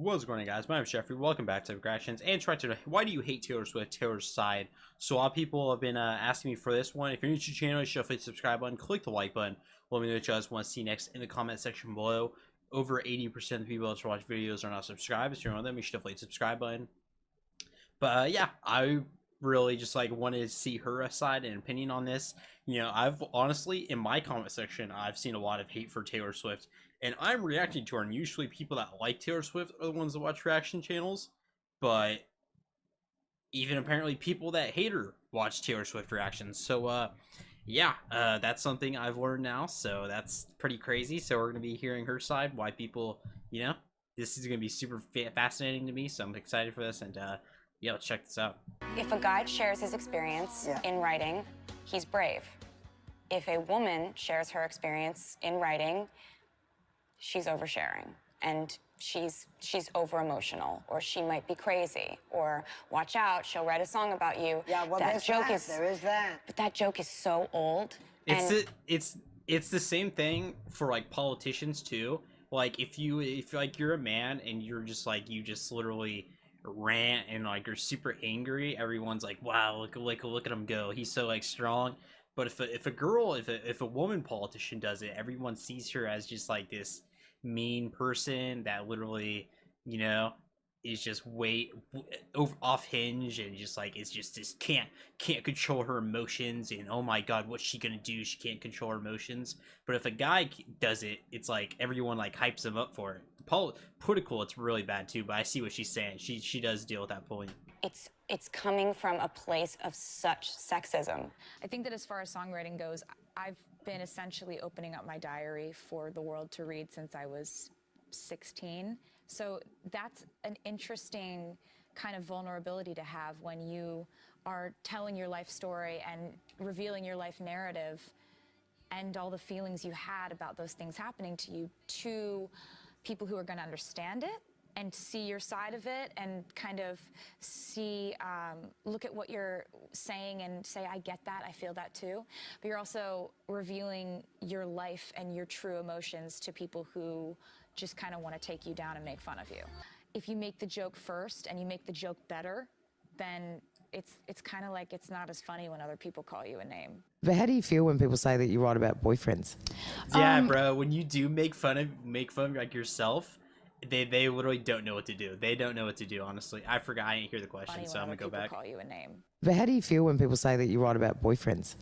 What's going on, guys? My name is Jeffrey. Welcome back to Reactions. And try to why do you hate Taylor Swift? Taylor's side. So a lot of people have been asking me for this one. If you're new to the channel, you should definitely subscribe button, click the like button. Let me know what you guys want to see next in the comment section below. Over 80% of the people that watch videos are not subscribed. If you're one of them, you should definitely hit the subscribe button. But yeah, I really just wanted to see her side and opinion on this. You know, I've honestly, in my comment section, I've seen a lot of hate for Taylor Swift, and I'm reacting to her. And usually people that like Taylor Swift are the ones that watch reaction channels, but even apparently people that hate her watch Taylor Swift reactions. So yeah, that's something I've learned now, so that's pretty crazy. So we're gonna be hearing her side, why people, you know, this is gonna be super fascinating to me, so I'm excited for this. And yeah, let's check this out. If a guy shares his experience in writing, he's brave. If a woman shares her experience in writing, she's oversharing, and she's over emotional, or she might be crazy, or watch out, she'll write a song about you. Yeah, well, there is that. But that joke is so old. It's the same thing for like politicians too. Like if you're a man and you're just you just literally rant and you're super angry, everyone's like, wow, look at him go, he's so strong. But if a woman politician does it, everyone sees her as just this mean person that literally, you know, is just way off hinge, and just is just this can't control her emotions, and oh my god, what's she gonna do, she can't control her emotions. But if a guy does it, it's everyone hypes him up for it. Political, it's really bad too, but I see what she's saying. She does deal with that point. It's coming from a place of such sexism. I think that as far as songwriting goes, I've been essentially opening up my diary for the world to read since I was 16. So that's an interesting kind of vulnerability to have when you are telling your life story and revealing your life narrative and all the feelings you had about those things happening to you to people who are going to understand it and see your side of it and kind of see, look at what you're saying and say, I get that, I feel that too. But you're also revealing your life and your true emotions to people who just kind of want to take you down and make fun of you. If you make the joke first and you make the joke better, then it's kind of it's not as funny when other people call you a name. But how do you feel when people say that you write about boyfriends? Yeah, bro, when you do make fun of yourself, they literally don't know what to do. They don't know what to do, honestly. I forgot, I didn't hear the question, so I'm gonna go back. Call you a name. But how do you feel when people say that you write about boyfriends?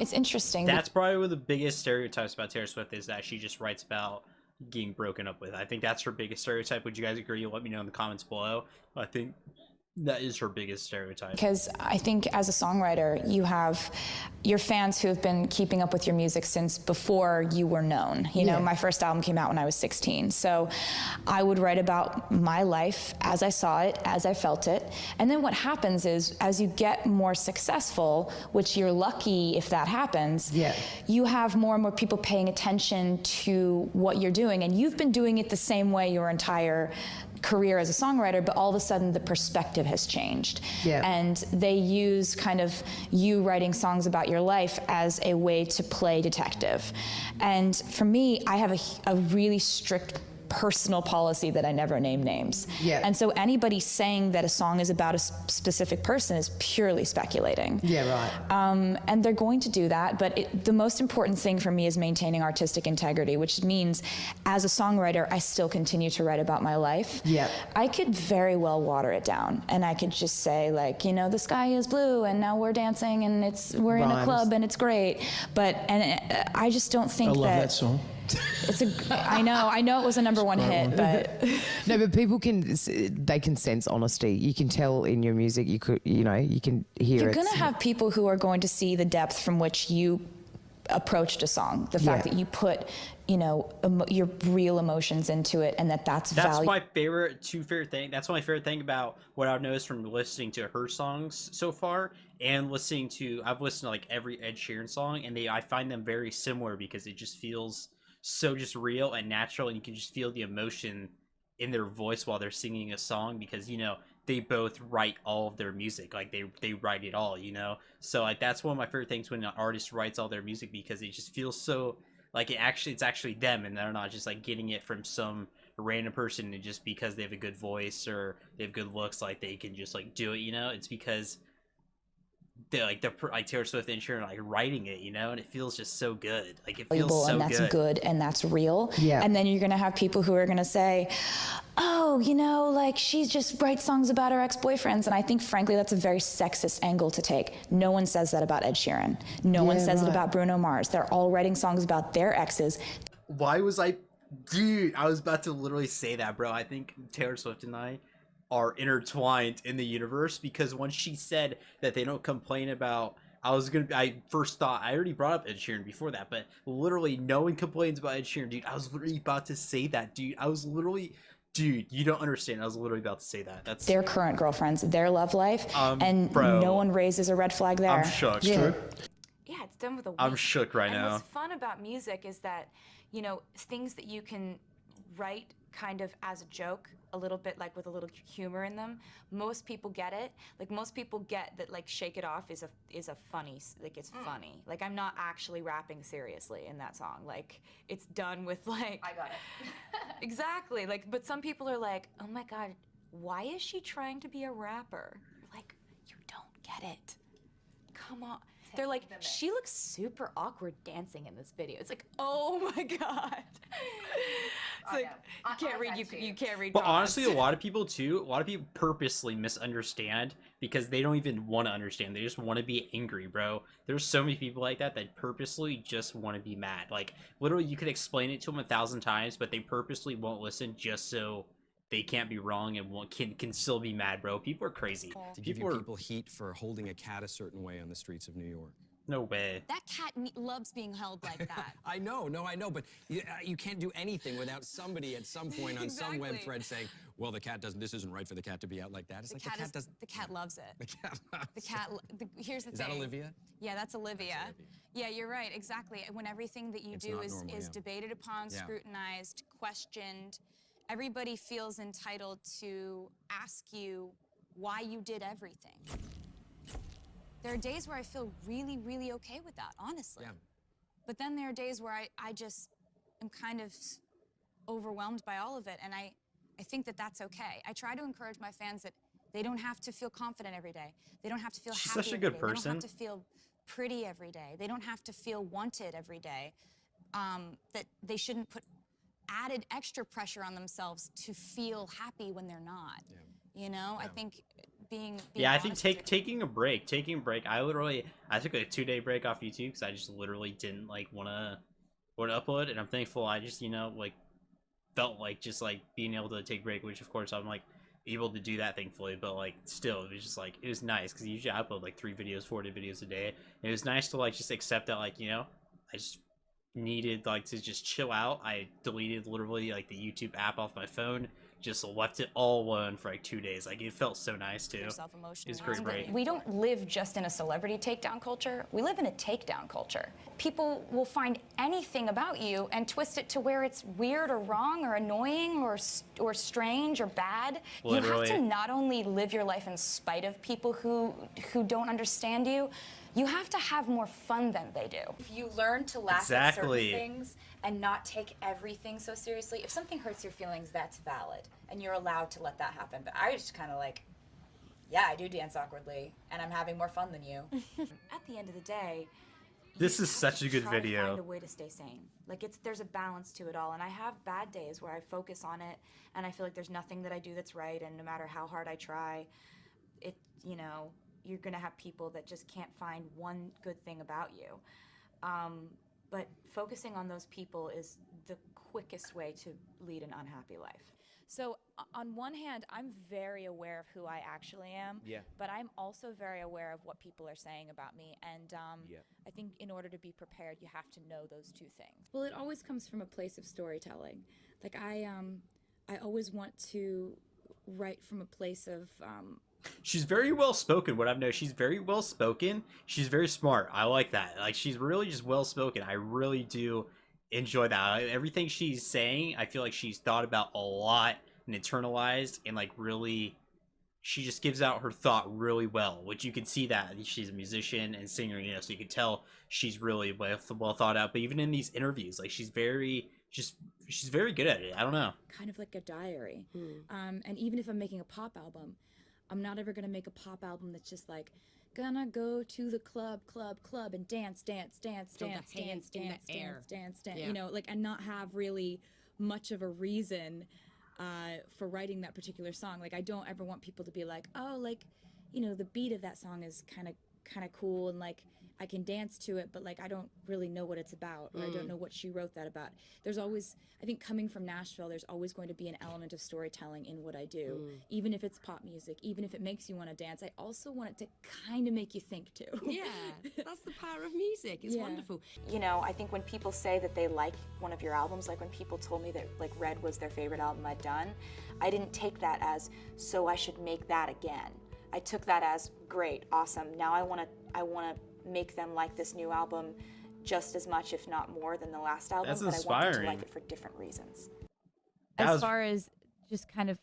It's interesting. That's probably one of the biggest stereotypes about Taylor Swift, is that she just writes about getting broken up with. I think that's her biggest stereotype. Would you guys agree? Let me know in the comments below. I think that is her biggest stereotype. Because I think as a songwriter, you have your fans who have been keeping up with your music since before you were known. You know, my first album came out when I was 16. So I would write about my life as I saw it, as I felt it. And then what happens is, as you get more successful, which you're lucky if that happens, you have more and more people paying attention to what you're doing. And you've been doing it the same way your entire career as a songwriter, but all of a sudden the perspective has changed. And they use kind of you writing songs about your life as a way to play detective. And for me, I have a really strict personal policy that I never name names. And so anybody saying that a song is about a specific person is purely speculating. And they're going to do that, but the most important thing for me is maintaining artistic integrity, which means as a songwriter, I still continue to write about my life. I could very well water it down, and I could just say you know, the sky is blue and now we're dancing and we're in a club and it's great. But I just don't think I love that song. I know it was a #1 hit, but no, but people can sense honesty. You can tell in your music. You can hear you're it. going to have people who are going to see the depth from which you approached a song, the fact that you put, you know, your real emotions into it, and that's my favorite thing. That's my favorite thing about what I've noticed from listening to her songs so far, and I've listened to every Ed Sheeran song, and I find them very similar because it just feels so just real and natural, and you can just feel the emotion in their voice while they're singing a song, because you know they both write all of their music, they write it all, you know. So that's one of my favorite things, when an artist writes all their music, because it just feels so it's actually them, and they're not just getting it from some a random person and just because they have a good voice or they have good looks, like they can just like do it. You know, it's because they like Taylor Swift and Sharon like writing it, you know, and it feels just so good. Like it feels so and that's good and that's real. Yeah. And then you're gonna have people who are gonna say, oh, you know, like she just writes songs about her ex-boyfriends. And I think frankly that's a very sexist angle to take. No one says that about Ed Sheeran. No one says it about Bruno Mars. They're all writing songs about their exes. Why was I, dude? I was about to literally say that, bro. I think Taylor Swift and I are intertwined in the universe, because once she said that they don't complain about, I first thought, I already brought up Ed Sheeran before that, but literally no one complains about Ed Sheeran, dude. I was literally about to say that, dude. Dude, you don't understand. I was literally about to say that. That's Their current girlfriends, their love life, and bro, no one raises a red flag there. I'm shook. Yeah, it's done with a I'm shook right now. What's fun about music is that, you know, things that you can write kind of as a joke, a little bit like with a little humor in them. Most people get it. Like most people get that like Shake It Off is a funny, like it's funny. Like I'm not actually rapping seriously in that song. Like it's done with like I got it. exactly. Like but some people are like, "Oh my god, why is she trying to be a rapper?" Like you don't get it. Come on. They're like, she looks super awkward dancing in this video. It's like, oh my god. It's like, you can't read. But comments. honestly, a lot of people purposely misunderstand because they don't even want to understand. They just want to be angry, bro. There's so many people like that purposely just want to be mad. Like literally, you could explain it to them 1,000 times, but they purposely won't listen just so they can't be wrong and can still be mad, bro. People are crazy. To give people heat for holding a cat a certain way on the streets of New York. No way. That cat loves being held like that. I know, but you can't do anything without somebody at some point on some web thread saying, well, this isn't right for the cat to be out like that. It's like The cat loves it. The cat loves The cat, here's the Is thing. that Olivia? Yeah, that's Olivia. Yeah, you're right, exactly. When everything that you do is debated upon, scrutinized, questioned, everybody feels entitled to ask you why you did everything. There are days where I feel really, really okay with that, honestly. Yeah. But then there are days where I just am kind of overwhelmed by all of it, and I think that that's okay. I try to encourage my fans that they don't have to feel confident every day. They don't have to feel She's happy such a every good day. person. They don't have to feel pretty every day. They don't have to feel wanted every day. That they shouldn't put added extra pressure on themselves to feel happy when they're not. Yeah. You know, I think being I think taking a break. I took a 2-day break off YouTube because I just literally didn't like want to upload, and I'm thankful I just like felt like just like being able to take a break, which of course I'm like able to do that thankfully, but like still it was just like it was nice because usually I upload like 3 videos, 4 videos a day. And it was nice to like just accept that like I just needed like to just chill out. I deleted literally like the YouTube app off my phone, just left it all alone for like 2 days. Like it felt so nice too. It was a great break. We don't live just in a celebrity takedown culture. We live in a takedown culture. People will find anything about you and twist it to where it's weird or wrong or annoying or strange or bad. Literally. You have to not only live your life in spite of people who don't understand you, you have to have more fun than they do. If you learn to laugh at certain things and not take everything so seriously, if something hurts your feelings, that's valid, and you're allowed to let that happen. But I just kind of like, yeah, I do dance awkwardly, and I'm having more fun than you. At the end of the day, This is such a good try to video. find a way to stay sane. Like there's a balance to it all, and I have bad days where I focus on it, and I feel like there's nothing that I do that's right, and no matter how hard I try, you're gonna have people that just can't find one good thing about you. But focusing on those people is the quickest way to lead an unhappy life. So on one hand, I'm very aware of who I actually am, but I'm also very aware of what people are saying about me. And I think in order to be prepared, you have to know those two things. Well, it always comes from a place of storytelling. Like I always want to write from a place of She's very well spoken. What I've noticed, she's very well spoken. She's very smart. I like that. Like she's really just well spoken. I really do enjoy that. Everything she's saying, I feel like she's thought about a lot and internalized, and like really, she just gives out her thought really well. Which you can see that she's a musician and singer, so you can tell she's really well thought out. But even in these interviews, like she's very she's very good at it. I don't know. Kind of like a diary. And even if I'm making a pop album, I'm not ever gonna make a pop album that's just like, gonna go to the club and dance, you know, like, and not have really much of a reason for writing that particular song. Like, I don't ever want people to be like, oh, like, you know, the beat of that song is kind of cool, and like I can dance to it, but like I don't really know what it's about, or I don't know what she wrote that about. There's always, I think, coming from Nashville, there's always going to be an element of storytelling in what I do, even if it's pop music, even if it makes you want to dance. I also want it to kind of make you think too. Yeah, that's the power of music. It's wonderful. You know, I think when people say that they like one of your albums, like when people told me that like Red was their favorite album I'd done, I didn't take that as, so I should make that again. I took that as, great, awesome. Now I want to make them like this new album just as much, if not more, than the last album. That's but inspiring. I want them to like it for different reasons. As far as just kind of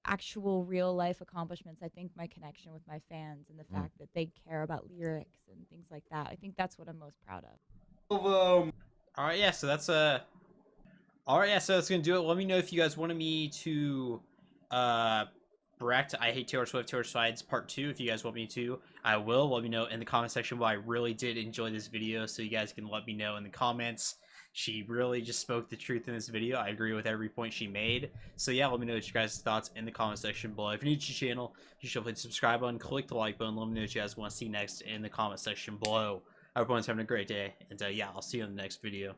actual real life accomplishments, I think my connection with my fans and the fact that they care about lyrics and things like that, I think that's what I'm most proud of. All right, yeah, so that's all right, yeah, so that's gonna do it. Let me know if you guys wanted me to react to I Hate Taylor Swift, Taylor Sides Part 2. If you guys want me to, I will. Let me know in the comment section. But I really did enjoy this video, so you guys can let me know in the comments. She really just spoke the truth in this video. I agree with every point she made. So yeah, let me know what you guys' thoughts in the comment section below. If you're new to the channel, you should hit the subscribe button, click the like button. Let me know what you guys want to see next in the comment section below. I hope everyone's having a great day, and yeah, I'll see you in the next video.